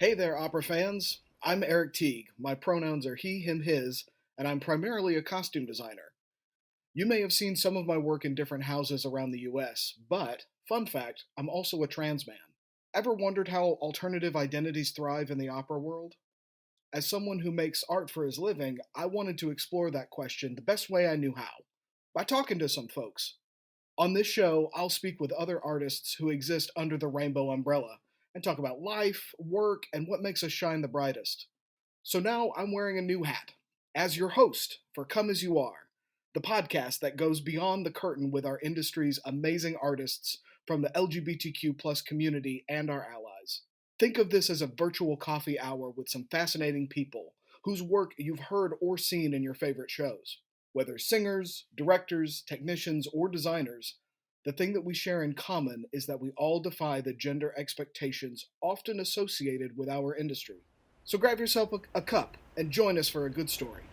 Hey there, opera fans. I'm Erik Teague. My pronouns are he, him, his, and I'm primarily a costume designer. You may have seen some of my work in different houses around the US, but, fun fact, I'm also a trans man. Ever wondered how alternative identities thrive in the opera world? As someone who makes art for his living, I wanted to explore that question the best way I knew how by talking to some folks. On this show, I'll speak with other artists who exist under the rainbow umbrella and talk about life, work, and what makes us shine the brightest. So now I'm wearing a new hat as your host for Come As You Are, the podcast that goes beyond the curtain with our industry's amazing artists from the LGBTQ plus community and our allies. Think of this as a virtual coffee hour with some fascinating people whose work you've heard or seen in your favorite shows. Whether singers, directors, technicians, or designers, the thing that we share in common is that we all defy the gender expectations often associated with our industry. So grab yourself a cup and join us for a good story.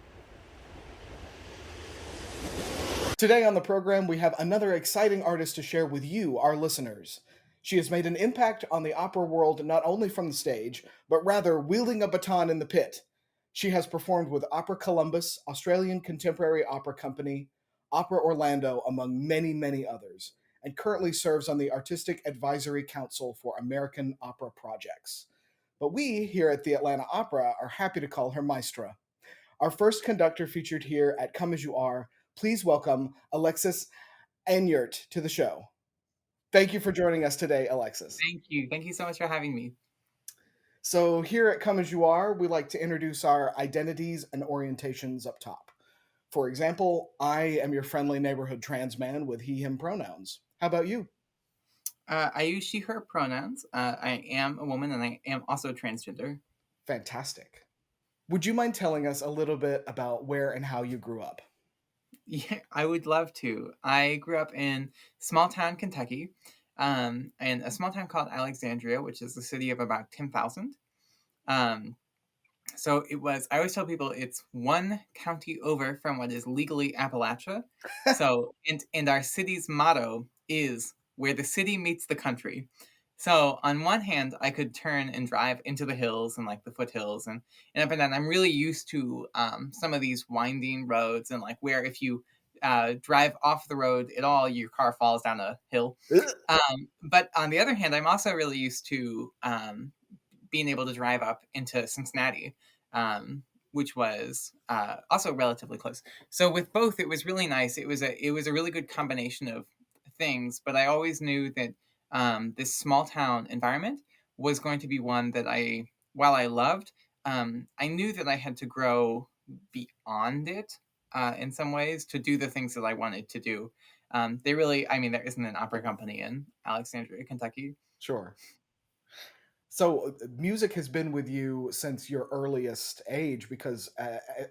Today on the program, we have another exciting artist to share with you, our listeners. She has made an impact on the opera world not only from the stage, but rather wielding a baton in the pit. She has performed with Opera Columbus, Australian Contemporary Opera Company, Opera Orlando, among many, many others, and currently serves on the Artistic Advisory Council for American Opera Projects. But we, here at the Atlanta Opera, are happy to call her Maestra. Our first conductor featured here at Come As You Are, please welcome Alexis Enyart to the show. Thank you for joining us today, Alexis. Thank you. Thank you so much for having me. So here at Come As You Are, we like to introduce our identities and orientations up top. For example, I am your friendly neighborhood trans man with he, him pronouns. How about you? I use she, her pronouns. I am a woman and I am also transgender. Fantastic. Would you mind telling us a little bit about where and how you grew up? Yeah, I would love to. I grew up in small town Kentucky, in a small town called Alexandria, which is a city of about 10,000. Um, so it was, I always tell people it's one county over from what is legally Appalachia. So, and our city's motto is where the city meets the country. So on one hand, I could turn and drive into the hills and like the foothills and up and down. I'm really used to some of these winding roads and like where if you drive off the road at all, your car falls down a hill. But on the other hand, I'm also really used to being able to drive up into Cincinnati, which was also relatively close. So with both, it was really nice. It was a really good combination of things. But I always knew that this small town environment was going to be one that while I loved, I knew that I had to grow beyond it in some ways to do the things that I wanted to do. I mean, there isn't an opera company in Alexandria, Kentucky. Sure. So, music has been with you since your earliest age because,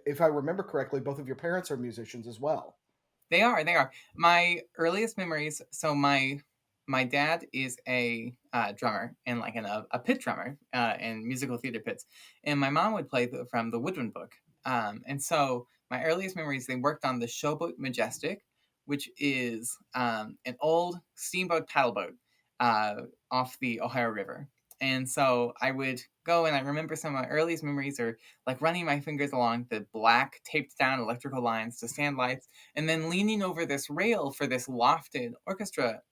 if I remember correctly, both of your parents are musicians as well. They are. My earliest memories. So my dad is a drummer and like a pit drummer in musical theater pits, and my mom would play from the woodwind book. And so my earliest memories, they worked on the Showboat Majestic, which is an old steamboat paddleboat off the Ohio River. And so I would go, and I remember some of my earliest memories are like running my fingers along the black taped down electrical lines to stand lights and then leaning over this rail for this lofted orchestra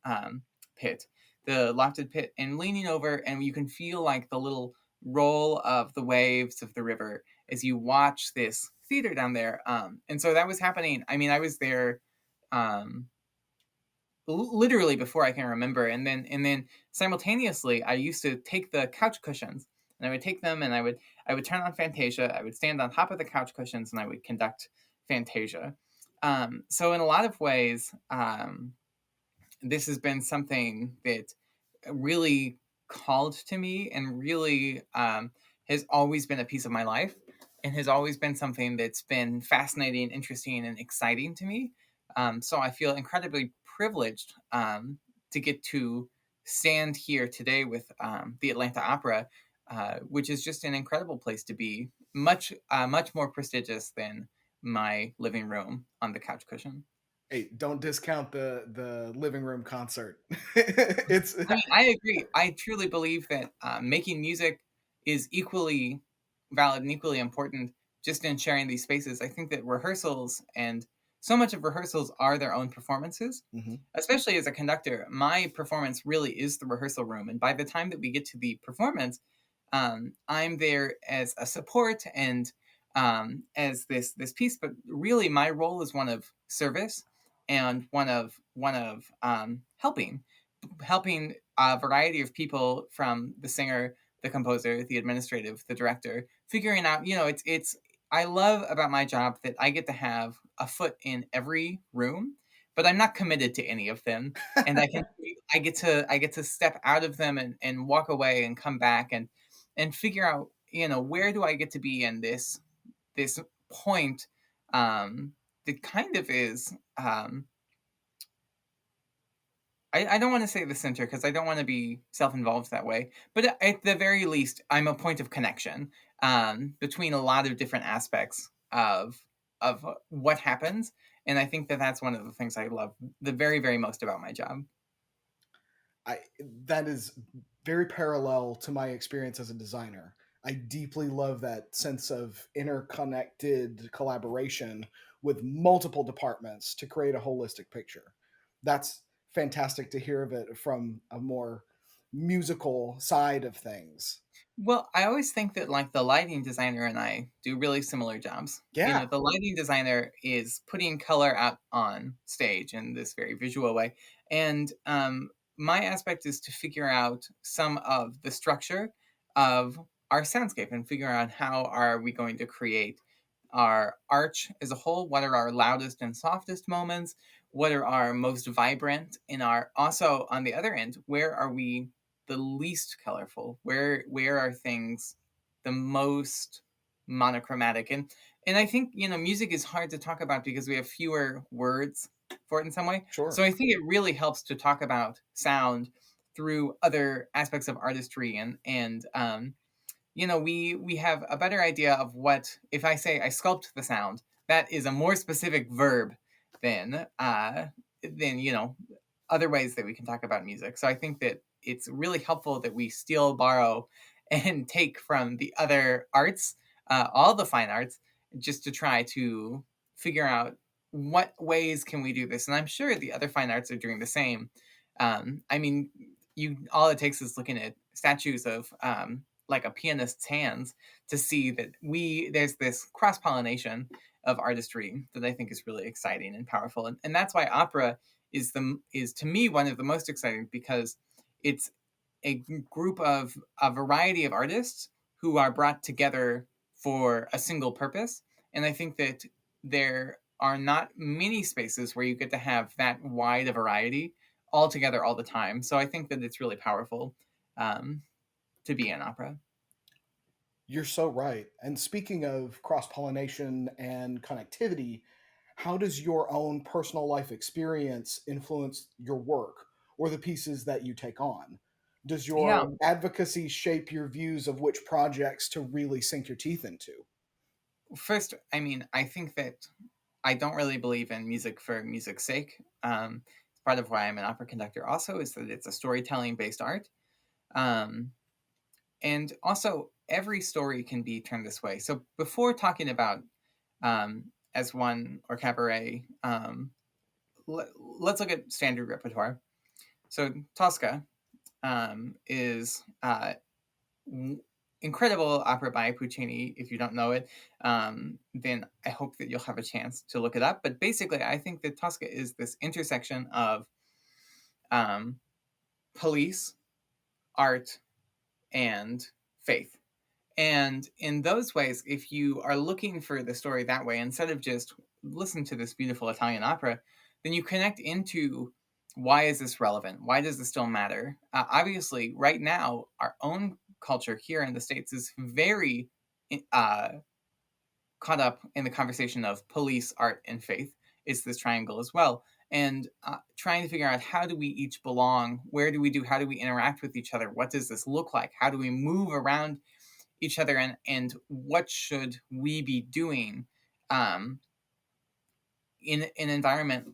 pit, the lofted pit, and leaning over, and you can feel like the little roll of the waves of the river as you watch this theater down there. And so that was happening. I mean, I was there um, literally before I can remember, and then simultaneously, I used to take the couch cushions. And I would take them, and I would turn on Fantasia. I would stand on top of the couch cushions, and I would conduct Fantasia. So in a lot of ways, this has been something that really called to me and really has always been a piece of my life and has always been something that's been fascinating, interesting, and exciting to me. So I feel incredibly privileged to get to stand here today with the Atlanta Opera, which is just an incredible place to be, much more prestigious than my living room on the couch cushion. Hey, don't discount the living room concert. It's I mean, I agree. I truly believe that making music is equally valid and equally important just in sharing these spaces. I think that rehearsals, and so much of rehearsals are their own performances. Hmm. Especially as a conductor, my performance really is the rehearsal room. And by the time that we get to the performance, I'm there as a support and as this piece. But really, my role is one of service and one of helping a variety of people, from the singer, the composer, the administrative, the director, figuring out, it's I love about my job that I get to have a foot in every room, but I'm not committed to any of them. And I get to step out of them and walk away and come back and figure out, where do I get to be in this point, that kind of is, I don't want to say the center because I don't want to be self-involved that way, but at the very least, I'm a point of connection, between a lot of different aspects of what happens, and I think that that's one of the things I love the very, very most about my job. I That is very parallel to my experience as a designer. I deeply love that sense of interconnected collaboration with multiple departments to create a holistic picture. That's fantastic to hear of it from a more musical side of things. Well, I always think that, like, the lighting designer and I do really similar jobs. Yeah, The lighting designer is putting color out on stage in this very visual way, and my aspect is to figure out some of the structure of our soundscape and figure out how are we going to create our arch as a whole. What are our loudest and softest moments? What are our most vibrant? In our also on the other end, where are we the least colorful? Where are things the most monochromatic? And I think, music is hard to talk about because we have fewer words for it in some way. sure. So I think it really helps to talk about sound through other aspects of artistry, and we have a better idea of what, if I say I sculpt the sound, that is a more specific verb than other ways that we can talk about music. So I think that it's really helpful that we steal, borrow, and take from the other arts, all the fine arts, just to try to figure out what ways can we do this. And I'm sure the other fine arts are doing the same. I mean, you all it takes is looking at statues of, like, a pianist's hands to see that there's this cross pollination of artistry that I think is really exciting and powerful, and that's why opera is to me one of the most exciting, because it's a group of a variety of artists who are brought together for a single purpose. And I think that there are not many spaces where you get to have that wide a variety all together all the time. So I think that it's really powerful, um, to be in opera. You're so right. And speaking of cross pollination and connectivity, how does your own personal life experience influence your work or the pieces that you take on? Does Yeah. your advocacy shape your views of which projects to really sink your teeth into? First, I mean, I think that I don't really believe in music for music's sake. It's part of why I'm an opera conductor, also, is that it's a storytelling based art. Um, and also, every story can be turned this way. So before talking about, as one or cabaret, let's look at standard repertoire. So Tosca, is incredible opera by Puccini. If you don't know it, then I hope that you'll have a chance to look it up. But basically, I think that Tosca is this intersection of, um, police, art, and faith. And in those ways, if you are looking for the story that way, instead of just listen to this beautiful Italian opera, then you connect into, why is this relevant? Why does this still matter? Obviously, right now, our own culture here in the States is very, uh, caught up in the conversation of police, art, and faith. It's this triangle as well. And trying to figure out, how do we each belong? How do we interact with each other? What does this look like? How do we move around each other, and what should we be doing, um, in an environment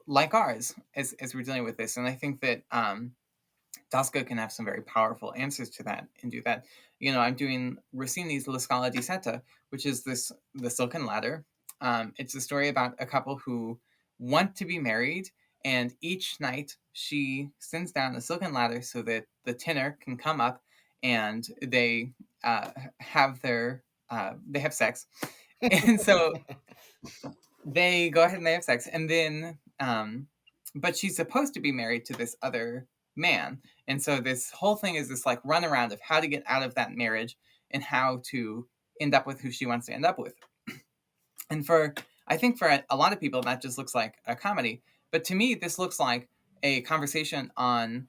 like ours, as we're dealing with this. And I think that, Tosca can have some very powerful answers to that and do that. I'm doing Rossini's La Scala di Seta, which is the Silken Ladder. It's a story about a couple who want to be married, and each night she sends down a silken ladder so that the tenor can come up, and uh, have they have sex, and so they go ahead and they have sex, and then but she's supposed to be married to this other man, and so this whole thing is this like runaround of how to get out of that marriage and how to end up with who she wants to end up with. And I think for a lot of people that just looks like a comedy, but to me this looks like a conversation on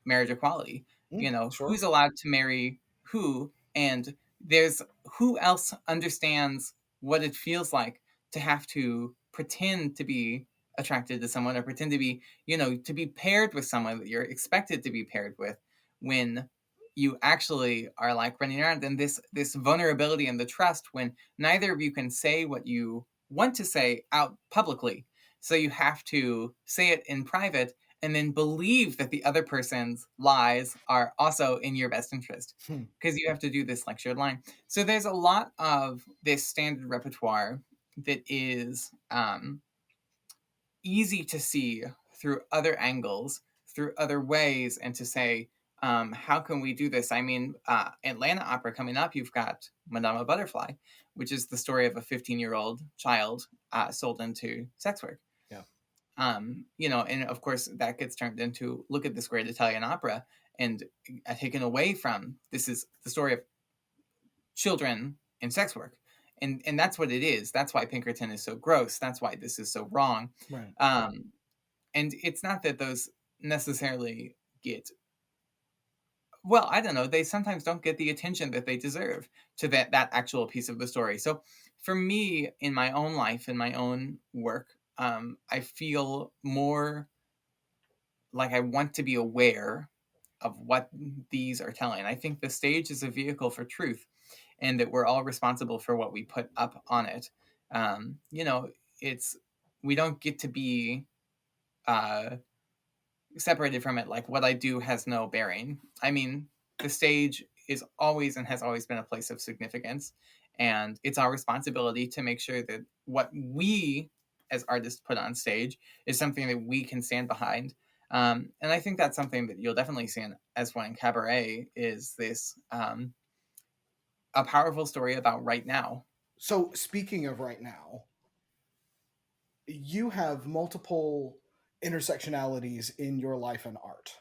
marriage equality. Sure. Who's allowed to marry who, and there's who else understands what it feels like to have to pretend to be attracted to someone, or pretend to be, to be paired with someone that you're expected to be paired with, when you actually are like running around, and this vulnerability and the trust when neither of you can say what you want to say out publicly, so you have to say it in private and then believe that the other person's lies are also in your best interest, Hmm. because you have to do this lectured line. So there's a lot of this standard repertoire that is easy to see through other angles, through other ways, and to say, how can we do this? I mean, Atlanta opera coming up, you've got Madama Butterfly, which is the story of a 15-year-old child sold into sex work. Yeah. And of course that gets turned into look at this great Italian opera, and taken away from this is the story of children in sex work, and that's what it is. That's why Pinkerton is so gross. That's why this is so wrong. Right. Um, and it's not that those necessarily get, well, I don't know, they sometimes don't get the attention that they deserve to that actual piece of the story. So for me, in my own life, in my own work, I feel more like I want to be aware of what these are telling. I think the stage is a vehicle for truth, and that we're all responsible for what we put up on it. Um, you know, it's we don't get to be uh, separated from it. Like what I do has no bearing. I mean, the stage is always and has always been a place of significance, and it's our responsibility to make sure that what we as artists put on stage is something that we can stand behind. And I think that's something that you'll definitely see as one in Cabaret is this a powerful story about right now. So, speaking of right now, you have multiple intersectionalities in your life and art.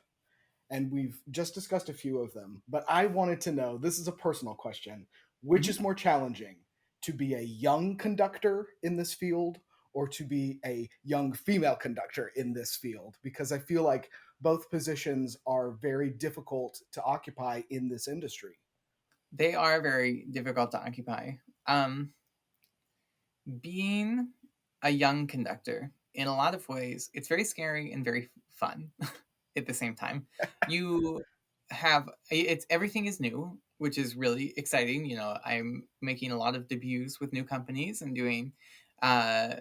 And we've just discussed a few of them. But I wanted to know, this is a personal question, which Mhm. is more challenging, to be a young conductor in this field or to be a young female conductor in this field? Because I feel like both positions are very difficult to occupy in this industry. They are very difficult to occupy. Um, Being a young conductor, in a lot of ways, it's very scary and very fun at the same time. You have it's everything is new, which is really exciting. I'm making a lot of debuts with new companies and doing uh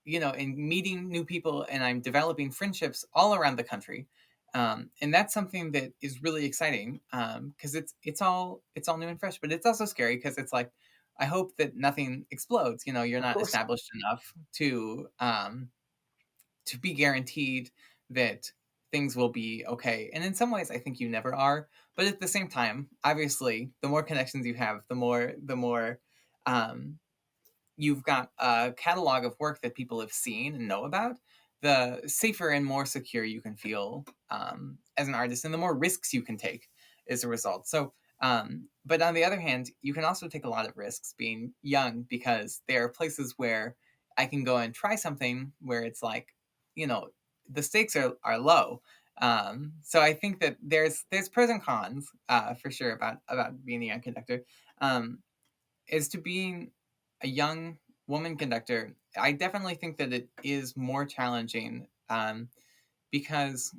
and meeting new people, and I'm developing friendships all around the country. And that's something that is really exciting, because it's all new and fresh, but it's also scary because it's like I hope that nothing explodes. You're Of not course. established enough to be guaranteed that things will be okay. And in some ways, I think you never are. But at the same time, obviously, the more connections you have, the more um, you've got a catalog of work that people have seen and know about, the safer and more secure you can feel as an artist, and the more risks you can take as a result. So, but on the other hand, you can also take a lot of risks being young, because there are places where I can go and try something where it's like, you know, the stakes are low. So I think that there's pros and cons for sure about being a young conductor. Um, as to being a young woman conductor, I definitely think that it is more challenging, because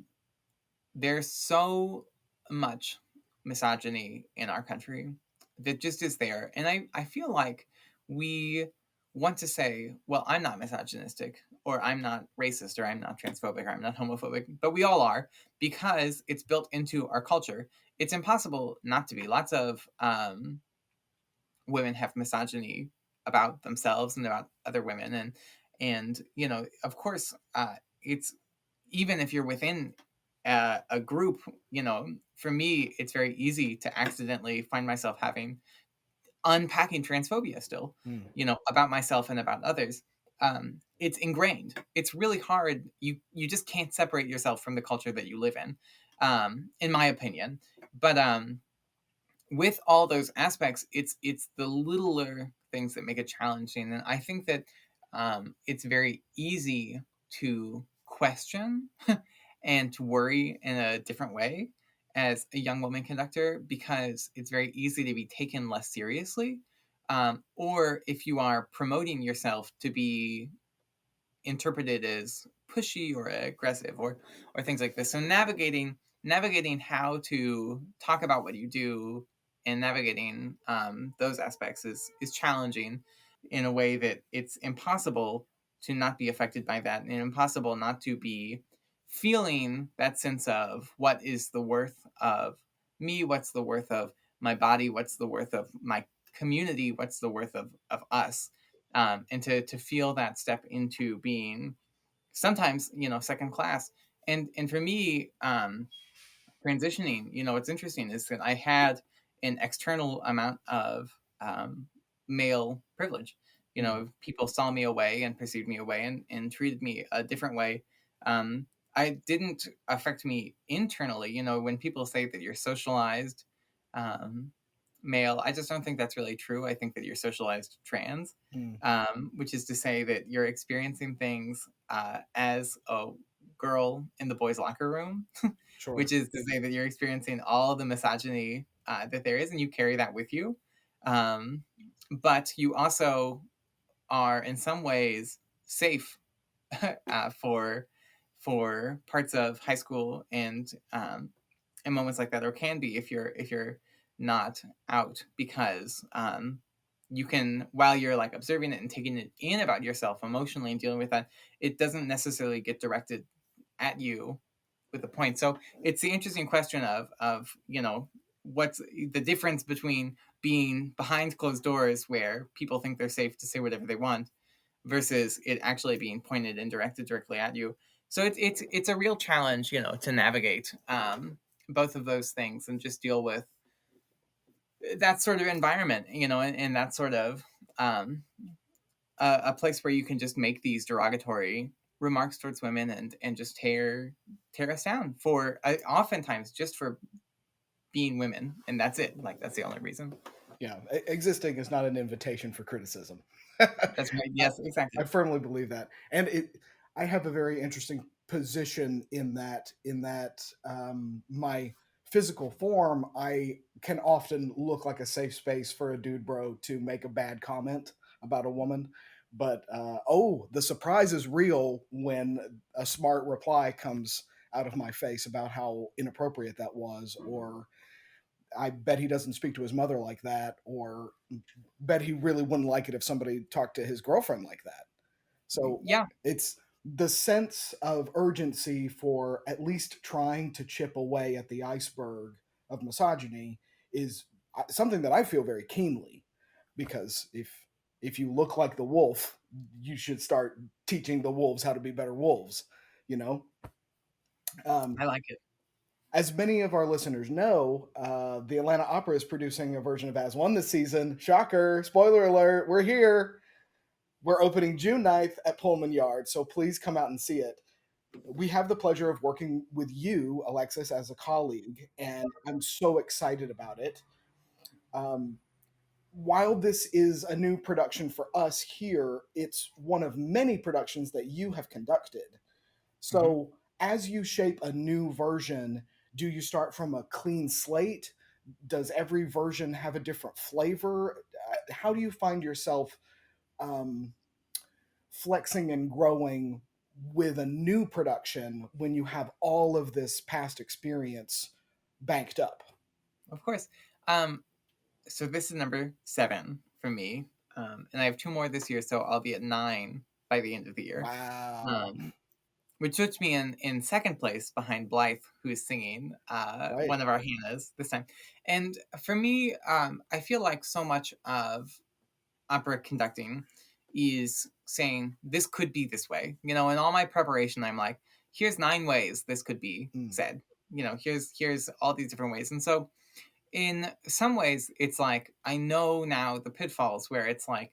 there's so much misogyny in our country that just is there. And I feel like we want to say, well, I'm not misogynistic, or I'm not racist, or I'm not transphobic, or I'm not homophobic, but we all are, because it's built into our culture. it's impossible not to be. Lots of women have misogyny about themselves and about other women, and of course, it's even if you're within a group, for me, it's very easy to accidentally find myself having unpacking transphobia still, Mm. about myself and about others. It's ingrained. It's really hard. You just can't separate yourself from the culture that you live in my opinion. But with all those aspects, it's the littler things that make it challenging, and I think that it's very easy to question and to worry in a different way as a young woman conductor, because it's very easy to be taken less seriously, or if you are promoting yourself to be interpreted as pushy or aggressive, or things like this. So navigating how to talk about what you do and navigating those aspects is challenging in a way that it's impossible to not be affected by that, and impossible not to be feeling that sense of what is the worth of me, what's the worth of my body, what's the worth of my community, what's the worth of us, and to feel that step into being sometimes second class. And for me, transitioning, what's interesting is that I had an external amount of male privilege. Mm. People saw me away and perceived me away, and treated me a different way. I didn't affect me internally. When people say that you're socialized um, male, I just don't think that's really true. I think that you're socialized trans, Mm. which is to say that you're experiencing things as a girl in the boys' locker room, Sure. which is to say that you're experiencing all the misogyny that there is, and you carry that with you. Um, but you also are, in some ways, safe for parts of high school and moments like that, or can be if you're not out, because you can, while you're like observing it and taking it in about yourself emotionally and dealing with that, it doesn't necessarily get directed at you with a point. So it's the interesting question of what's the difference between being behind closed doors where people think they're safe to say whatever they want, versus it actually being pointed and directed directly at you. So it's a real challenge, to navigate both of those things and just deal with that sort of environment, and that sort of um, a place where you can just make these derogatory remarks towards women and just tear us down for oftentimes just for being women, and that's it. Like, that's the only reason. Yeah, existing is not an invitation for criticism. That's right. I, Yes, I exactly. firmly believe that, and I have a very interesting position in that my physical form, I can often look like a safe space for a dude bro to make a bad comment about a woman. But oh, the surprise is real when a smart reply comes out of my face about how inappropriate that was, or I bet he doesn't speak to his mother like that, or bet he really wouldn't like it if somebody talked to his girlfriend like that. So Yeah, it's the sense of urgency for at least trying to chip away at the iceberg of misogyny is something that I feel very keenly, because if you look like the wolf, you should start teaching the wolves how to be better wolves, you know. Um, I like it. as many of our listeners know, the Atlanta Opera is producing a version of As One this season. Shocker! Spoiler alert! We're here. We're opening June 9th at Pullman Yard, so please come out and see it. We have the pleasure of working with you, Alexis, as a colleague, and I'm so excited about it. Um, while this is a new production for us here, it's one of many productions that you have conducted. Hmm. So, as you shape a new version, do you start from a clean slate? Does every version have a different flavor? How do you find yourself um, flexing and growing with a new production when you have all of this past experience banked up? Of course. Um, so this is number 7 for me, and I have 2 more this year, so I'll be at 9 by the end of the year. Wow. Um, which puts me in second place behind Blythe, who is singing Right. one of our Hannahs this time. And for me, I feel like so much of opera conducting is saying this could be this way. You know, in all my preparation, I'm like, here's 9 ways this could be Mm. said. You know, here's all these different ways. And so in some ways, it's like I know now the pitfalls where it's like,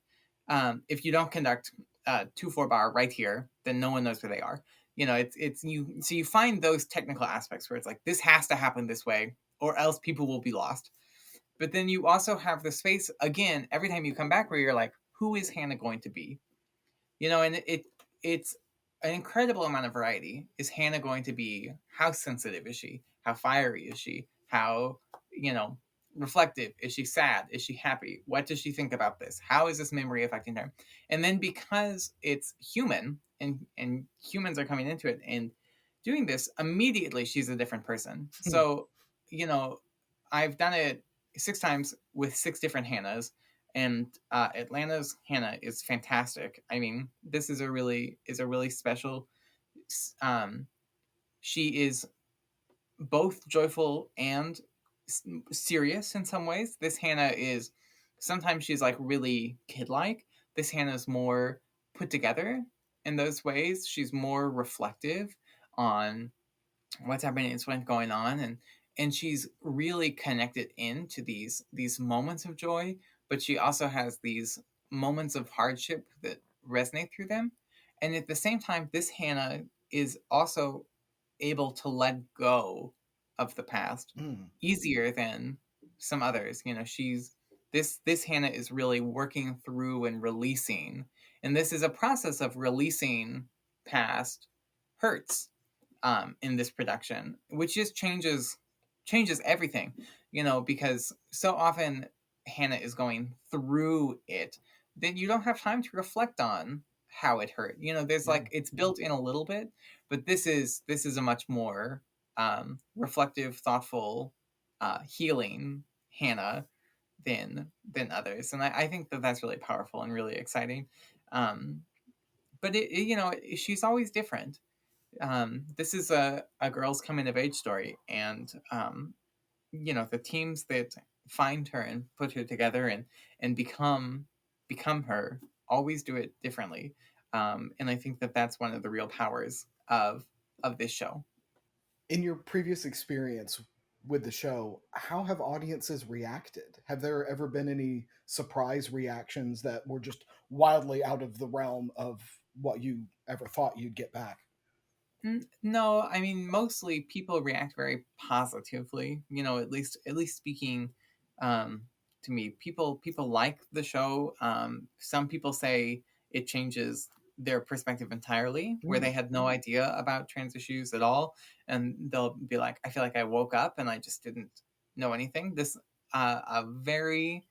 if you don't conduct 2/4 bar right here, then no one knows where they are. You know, it's you. So you find those technical aspects where it's like this has to happen this way, or else people will be lost. But then you also have the space again every time you come back where you're like, who is Hannah going to be? You know, and it's an incredible amount of variety. Is Hannah going to be, how sensitive is she? How fiery is she? How, you know, reflective? Is she sad? Is she happy? What does she think about this? How is this memory affecting her? And then because it's human and humans are coming into it and doing this, immediately she's a different person. Hmm. So, you know, I've done it 6 times with 6 different Hannahs, and Atlanta's Hannah is fantastic. I mean, this is a really special. Um, she is both joyful and serious in some ways. This Hannah is sometimes she's like really kid-like. This Hannah's more put together in those ways. She's more reflective on what's happening and what's going on, and she's really connected into these moments of joy, but she also has these moments of hardship that resonate through them. And at the same time, this Hannah is also able to let go of the past Mm. easier than some others. You know, she's this Hannah is really working through and releasing, and this is a process of releasing past hurts in this production, which just changes everything, you know, because so often Hannah is going through it, then you don't have time to reflect on how it hurt. You know, there's Yeah. like it's built in a little bit, but this is a much more reflective, thoughtful, healing Hannah than others, and I think that that's really powerful and really exciting. Um, but you know, she's always different. This is a girl's coming of age story, and you know, the teams that find her and put her together and become her always do it differently. And I think that that's one of the real powers of this show. In your previous experience with the show, how have audiences reacted? Have there ever been any surprise reactions that were just wildly out of the realm of what you ever thought you'd get back? No, I mean mostly people react very positively. You know, at least speaking um, to me, people like the show. Some people say it changes their perspective entirely, where they Mm. had no idea about trans issues at all, and they'll be like, "I feel like I woke up and I just didn't know anything." This a very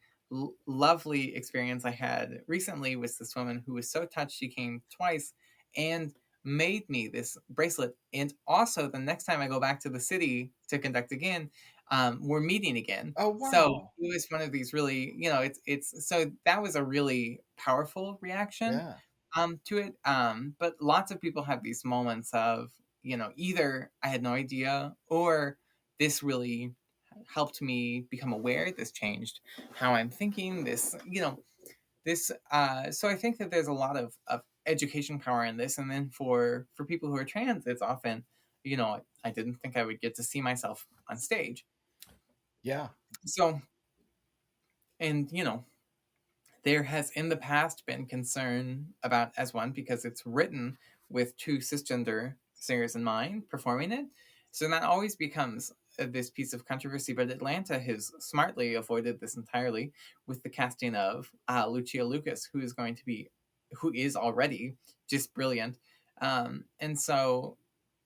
lovely experience I had recently with this woman who was so touched she came twice and made me this bracelet. And also, the next time I go back to the city to conduct again, we're meeting again. Oh, So wow. it was one of these really, you know, it's so that was a really powerful reaction Yeah. to it. But lots of people have these moments of, you know, either I had no idea or this really helped me become aware. This changed how I'm thinking. This, you know, this so I think that there's a lot of education power in this, and then for people who are trans it's often, you know, I didn't think I would get to see myself on stage. Yeah. So, and you know, there has in the past been concern about as one because it's written with two cisgender singers in mind performing it. So that always becomes this piece of controversy. But Atlanta has smartly avoided this entirely with the casting of Lucia Lucas, who is already just brilliant. And so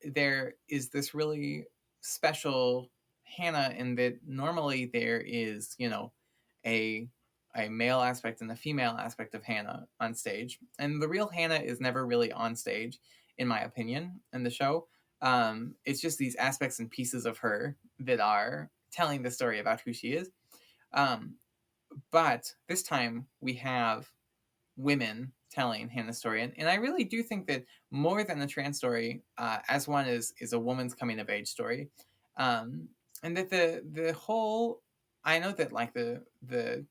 there is this really special Hannah in that normally there is, you know, a a male aspect and a female aspect of Hannah on stage. And the real Hannah is never really on stage, in my opinion, in the show. It's just these aspects and pieces of her that are telling the story about who she is. Um, but this time we have women telling Hannah's story, and I really do think that more than a trans story, as one is a woman's coming of age story, um, and that the whole, I know that like the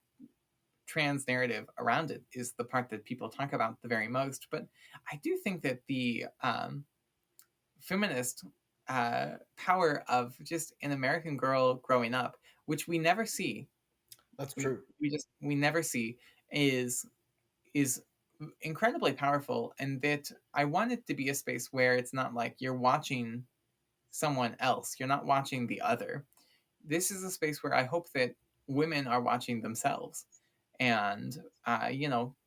trans narrative around it is the part that people talk about the very most, but I do think that the feminist power of just an American girl growing up, which we never see, That's we true. we never see, is is incredibly powerful, and that I want it to be a space where it's not like you're watching someone else, you're not watching the other. This is a space where I hope that women are watching themselves. And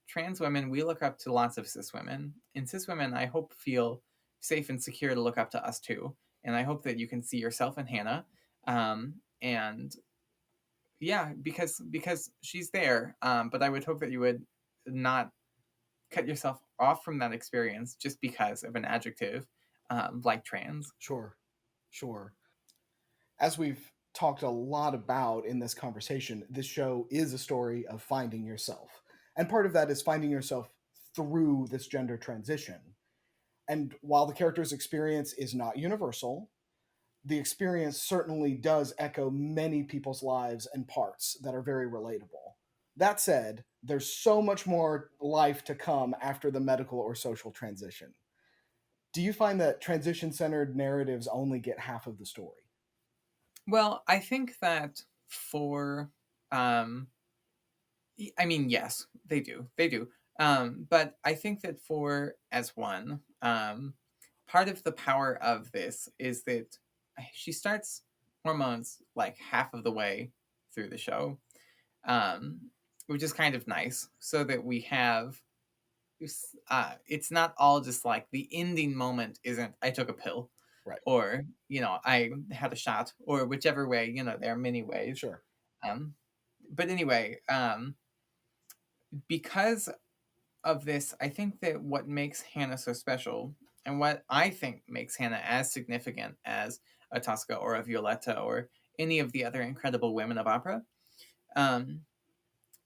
trans women, we look up to lots of cis women, and cis women I hope feel safe and secure to look up to us too. And I hope that you can see yourself in Hannah. And yeah, because she's there. But I would hope that you would not cut yourself off from that experience just because of an adjective, like trans. Sure, sure. As we've talked a lot about in this conversation, this show is a story of finding yourself. And part of that is finding yourself through this gender transition. And while the character's experience is not universal, the experience certainly does echo many people's lives and parts that are very relatable. That said, there's so much more life to come after the medical or social transition. Do you find that transition centered narratives only get half of the story? Well, I think that for um, I mean, yes, they do. They do. But I think that for as one, part of the power of this is that she starts hormones like half of the way through the show, um, which is kind of nice, so that we have. It's not all just like the ending moment isn't I took a pill, Right. or I had a shot, or whichever way. There are many ways. Sure. Um, but anyway, because of this, I think that what makes Hannah so special, and what I think makes Hannah as significant as a Tosca or a Violetta or any of the other incredible women of opera, um,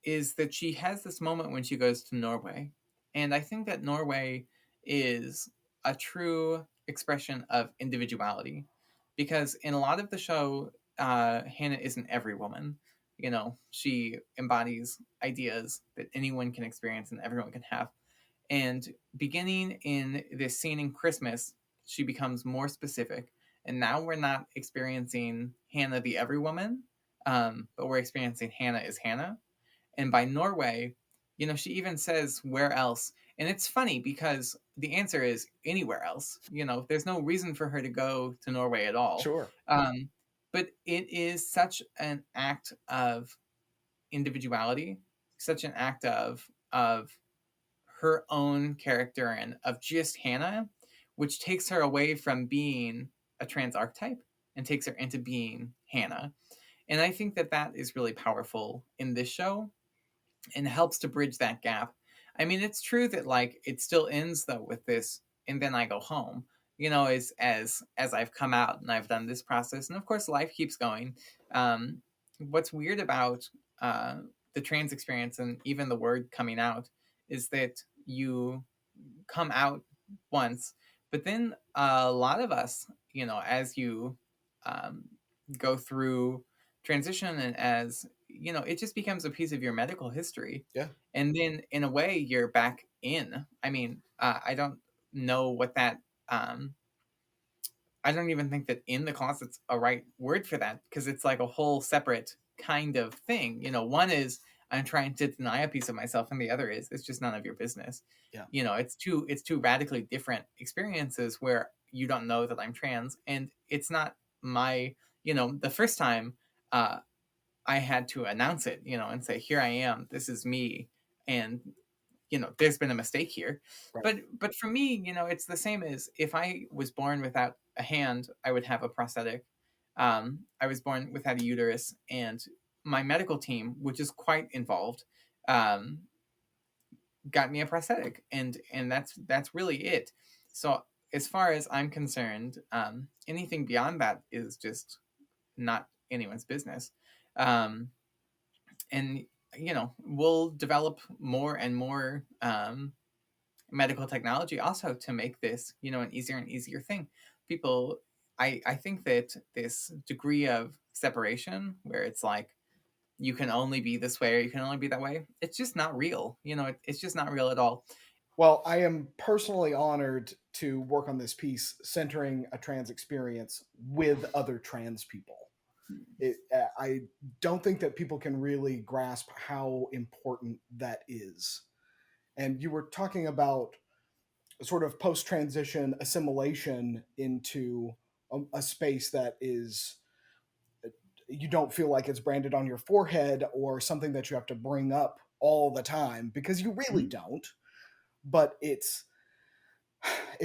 is that she has this moment when she goes to Norway. And I think that Norway is a true expression of individuality. Because in a lot of the show, Hannah isn't every woman. She embodies ideas that anyone can experience and everyone can have. And beginning in this scene in Christmas, she becomes more specific. And now we're not experiencing Hannah the every woman, but we're experiencing Hannah as Hannah. And by Norway, she even says where else. And it's funny because the answer is anywhere else. There's no reason for her to go to Norway at all. Sure. But it is such an act of individuality, such an act of her own character and of just Hannah, which takes her away from being a trans archetype and takes her into being Hannah. And I think that that is really powerful in this show and helps to bridge that gap. I mean, it's true that like it still ends though with this, and then I go home. As I've come out and I've done this process, and of course life keeps going. Um, what's weird about uh, the trans experience and even the word coming out is that you come out once, but then a lot of us, as you um, go through transition and as it just becomes a piece of your medical history. Yeah. And then in a way you're back in. I mean, I don't know what that I don't even think that in the closet's a right word for that, because it's like a whole separate kind of thing. One is I'm trying to deny a piece of myself, and the other is it's just none of your business. Yeah. It's two radically different experiences where you don't know that I'm trans, and it's not my the first time uh, I had to announce it, and say, here I am, this is me, and there's been a mistake here. Right. But for me, it's the same as if I was born without a hand, I would have a prosthetic. I was born without a uterus, and my medical team, which is quite involved, um, got me a prosthetic, and that's really it. So as far as I'm concerned, anything beyond that is just not anyone's business. Um, and we'll develop more and more medical technology also to make this, an easier and easier thing. People, I think that this degree of separation where it's like you can only be this way or you can only be that way, it's just not real. It's just not real at all. Well, I am personally honored to work on this piece centering a trans experience with other trans people. I don't think that people can really grasp how important that is. And you were talking about sort of post transition assimilation into a space that is, you don't feel like it's branded on your forehead or something that you have to bring up all the time, because you really Mhm. don't. But it's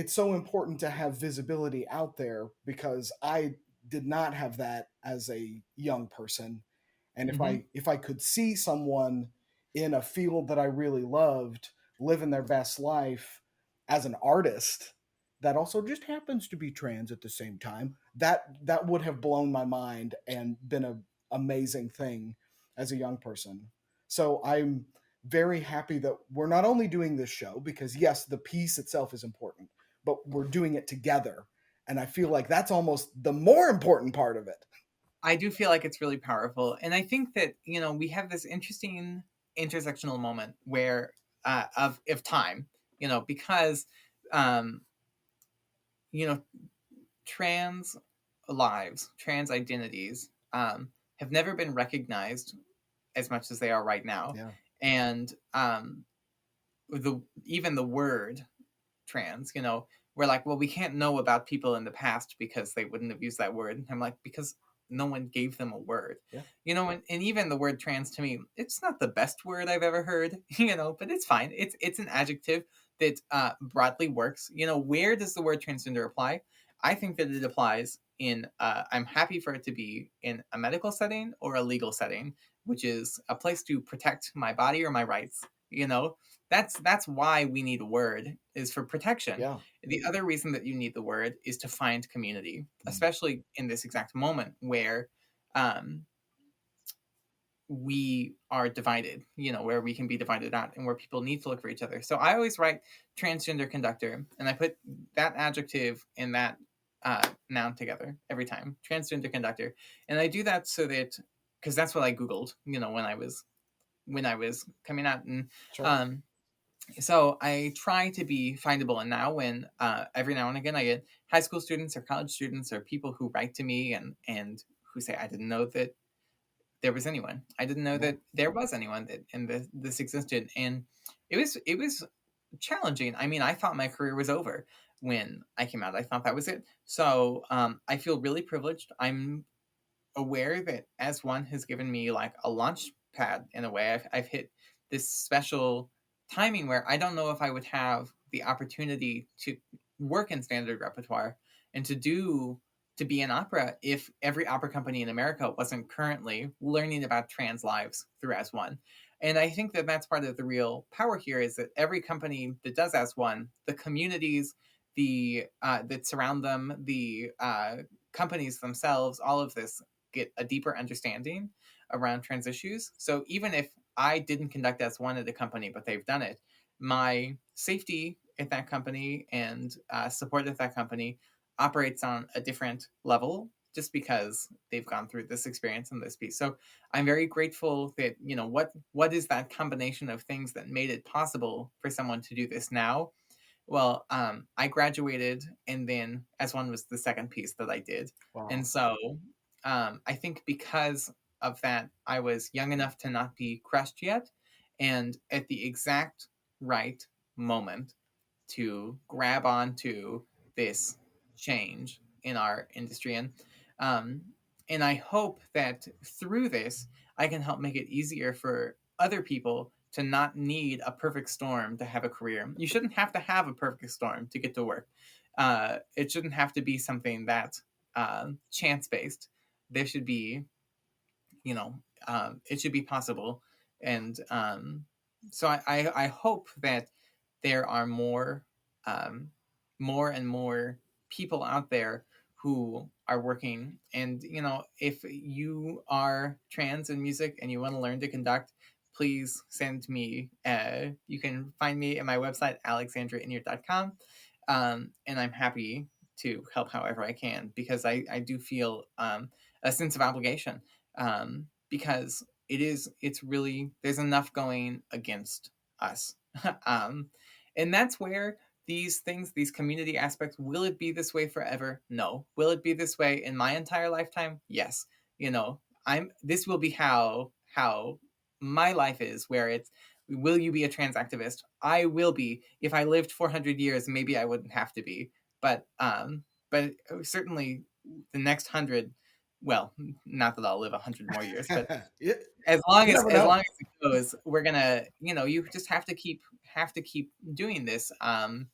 so important to have visibility out there, because I did not have that as a young person. And if Mhm. I could see someone in a field that I really loved living their best life as an artist that also just happens to be trans at the same time, that would have blown my mind and been a amazing thing as a young person. So I'm very happy that we're not only doing this show, because yes, the piece itself is important, but we're doing it together. And I feel like that's almost the more important part of it. I do feel like it's really powerful. And I think that, we have this interesting intersectional moment where of time, because um, you know, trans lives, trans identities have never been recognized as much as they are right now. Yeah. And even the word trans, we're like, well, we can't know about people in the past because they wouldn't have used that word. And I'm like, because no one gave them a word, Yeah. and even the word trans to me, it's not the best word I've ever heard, but it's fine. It's an adjective that broadly works. Where does the word transgender apply? I think that it applies in, I'm happy for it to be in a medical setting or a legal setting, which is a place to protect my body or my rights. That's why we need a word, is for protection. Yeah. The other reason that you need the word is to find community, especially in this exact moment where um, we are divided, where we can be divided out and where people need to look for each other. So I always write transgender conductor and I put that adjective and that noun together every time, transgender conductor. And I do that so that, because that's what I Googled, when I was coming out. And Sure. um, so I try to be findable. And now, when every now and again I get high school students or college students or people who write to me and who say, I didn't know that there was anyone. I didn't know Yeah. that there was anyone that and this existed. And it was challenging. I mean, I thought my career was over when I came out. I thought that was it. So I feel really privileged. I'm aware that as one has given me like a launch pad in a way. I've hit this special timing where I don't know if I would have the opportunity to work in standard repertoire and to be an opera if every opera company in America wasn't currently learning about trans lives through As One. And I think that that's part of the real power here, is that every company that does As One, the communities, the that surround them, the companies themselves, all of this get a deeper understanding around trans issues. So even if I didn't conduct As One at a company, but they've done it, my safety at that company and support at that company operates on a different level just because they've gone through this experience and this piece. So I'm very grateful that, what is that combination of things that made it possible for someone to do this now. Well, I graduated, and then As One was the second piece that I did. And Wow. so I think because of that, I was young enough to not be crushed yet, and at the exact right moment to grab onto this change in our industry. Um, and I hope that through this, I can help make it easier for other people to not need a perfect storm to have a career. You shouldn't have to have a perfect storm to get to work. It shouldn't have to be something that's chance based. There should be, it should be possible. And so I hope that there are um, more and more people out there who are working. And, if you are trans in music and you want to learn to conduct, please send me. You can find me at my website, alexandraenyart.com. And I'm happy to help however I can, because I do feel a sense of obligation, because it's really, there's enough going against us. um, and that's where these things, these community aspects, will it be this way forever? No. Will it be this way in my entire lifetime? Yes. This will be how my life is, where it's, will you be a trans activist? I will be. If I lived 400 years, maybe I wouldn't have to be. But certainly the next 100, well, not that I'll live 100 more years, but you as long as never know. it goes, we're gonna, you just have to keep doing this. And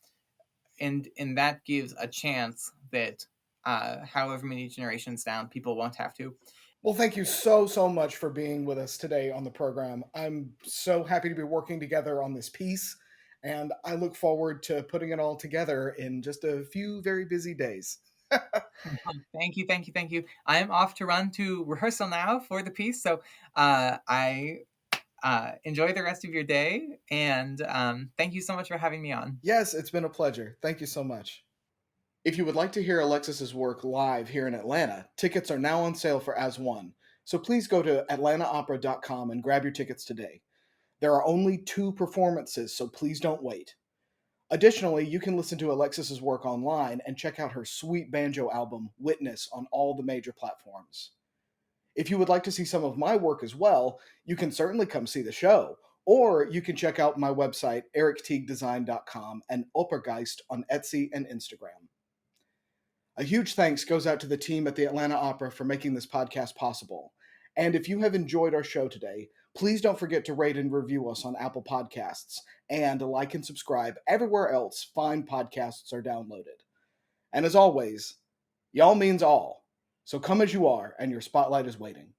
that gives a chance that however many generations down, people won't have to. Well, thank you so, so much for being with us today on the program. I'm so happy to be working together on this piece, and I look forward to putting it all together in just a few very busy days. Thank you, thank you, thank you. I am off to run to rehearsal now for the piece, so I enjoy the rest of your day, and thank you so much for having me on. Yes, it's been a pleasure. Thank you so much. If you would like to hear Alexis's work live here in Atlanta, tickets are now on sale for As One. So please go to atlantaopera.com and grab your tickets today. There are only 2 performances, so please don't wait. Additionally, you can listen to Alexis's work online and check out her sweet banjo album, Witness, on all the major platforms. If you would like to see some of my work as well, you can certainly come see the show, or you can check out my website, ericteaguedesign.com, and Operageist on Etsy and Instagram. A huge thanks goes out to the team at the Atlanta Opera for making this podcast possible. And if you have enjoyed our show today, please don't forget to rate and review us on Apple Podcasts and like and subscribe everywhere else fine podcasts are downloaded. And as always, y'all means all. So come as you are, and your spotlight is waiting.